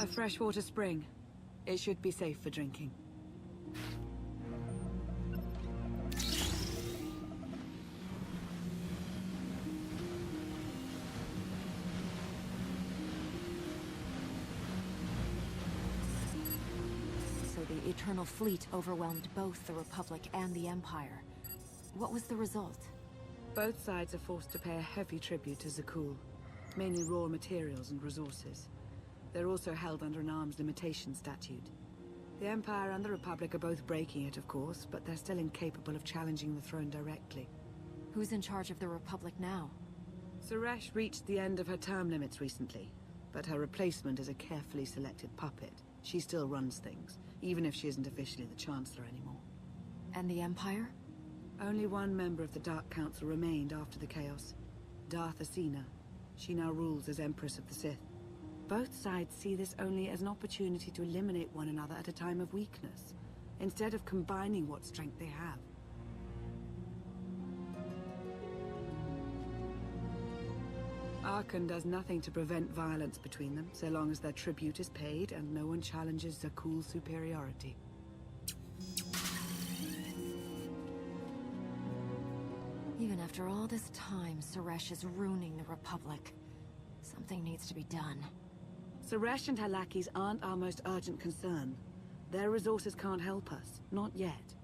A freshwater spring. It should be safe for drinking. So the Eternal Fleet overwhelmed both the Republic and the Empire. What was the result? Both sides are forced to pay a heavy tribute to Zakul, mainly raw materials and resources. They're also held under an arms limitation statute. The Empire and the Republic are both breaking it, of course, but they're still incapable of challenging the throne directly. Who's in charge of the Republic now? Suresh reached the end of her term limits recently, but her replacement is a carefully selected puppet. She still runs things, even if she isn't officially the Chancellor anymore. And the Empire? Only one member of the Dark Council remained after the chaos. Darth Asina. She now rules as Empress of the Sith. Both sides see this only as an opportunity to eliminate one another at a time of weakness, instead of combining what strength they have. Arkan does nothing to prevent violence between them, so long as their tribute is paid and no one challenges Zakul's superiority. Even after all this time, Suresh is ruining the Republic. Something needs to be done. Suresh and her lackeys aren't our most urgent concern. Their resources can't help us, not yet.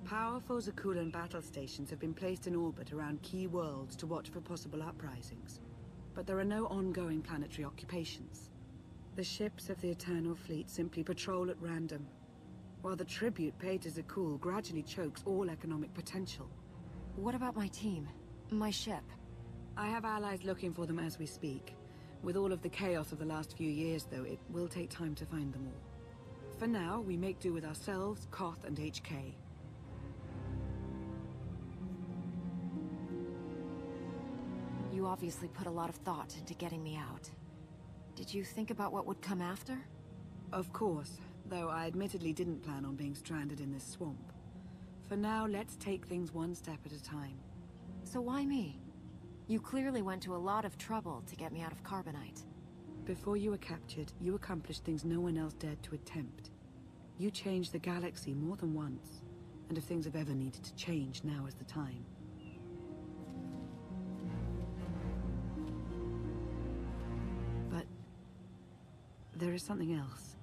Powerful Zakulan battle stations have been placed in orbit around key worlds to watch for possible uprisings. But there are no ongoing planetary occupations. The ships of the Eternal Fleet simply patrol at random, while the tribute paid to Zakul gradually chokes all economic potential. What about my team? My ship? I have allies looking for them as we speak. With all of the chaos of the last few years, though, it will take time to find them all. For now, we make do with ourselves, Koth, and HK. You obviously put a lot of thought into getting me out. Did you think about what would come after? Of course, though I admittedly didn't plan on being stranded in this swamp. For now, let's take things one step at a time. So why me? You clearly went to a lot of trouble to get me out of Carbonite. Before you were captured, you accomplished things no one else dared to attempt. You changed the galaxy more than once, and if things have ever needed to change, now is the time. But there is something else.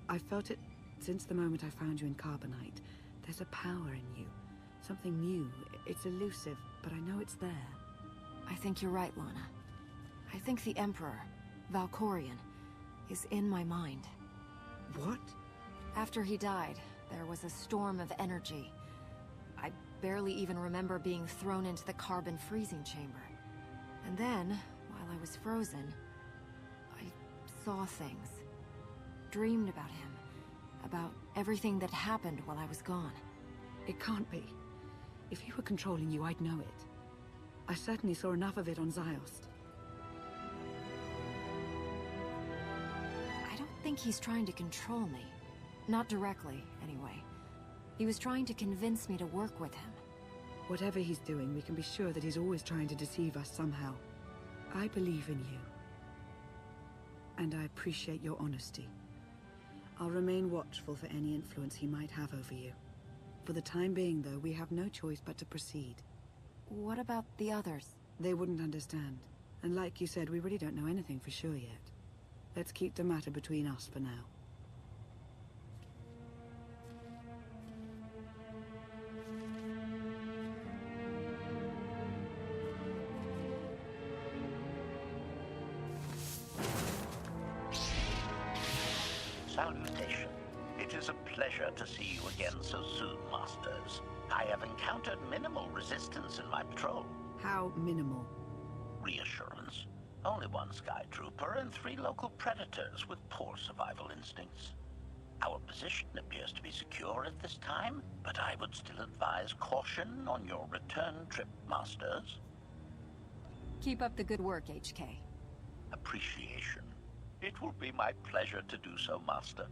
I felt it since the moment I found you in Carbonite. There's a power in you. Something new. It's elusive, but I know it's there. I think you're right, Lana. I think the Emperor, Valkorion, is in my mind. What? After he died, there was a storm of energy. I barely even remember being thrown into the carbon freezing chamber. And then, while I was frozen, I saw things. Dreamed about him. About everything that happened while I was gone. It can't be. If he were controlling you, I'd know it. I certainly saw enough of it on Ziost. I don't think he's trying to control me. Not directly, anyway. He was trying to convince me to work with him. Whatever he's doing, we can be sure that he's always trying to deceive us somehow. I believe in you. And I appreciate your honesty. I'll remain watchful for any influence he might have over you. For the time being, though, we have no choice but to proceed. What about the others? They wouldn't understand. And like you said, we really don't know anything for sure yet. Let's keep the matter between us for now. Salutation. It is a pleasure to see you again so soon, Masters. I have encountered minimal resistance in my patrol. How minimal? Reassurance. Only one Sky Trooper and 3 local predators with poor survival instincts. Our position appears to be secure at this time, but I would still advise caution on your return trip, Masters. Keep up the good work, HK. Appreciation. It will be my pleasure to do so, Master.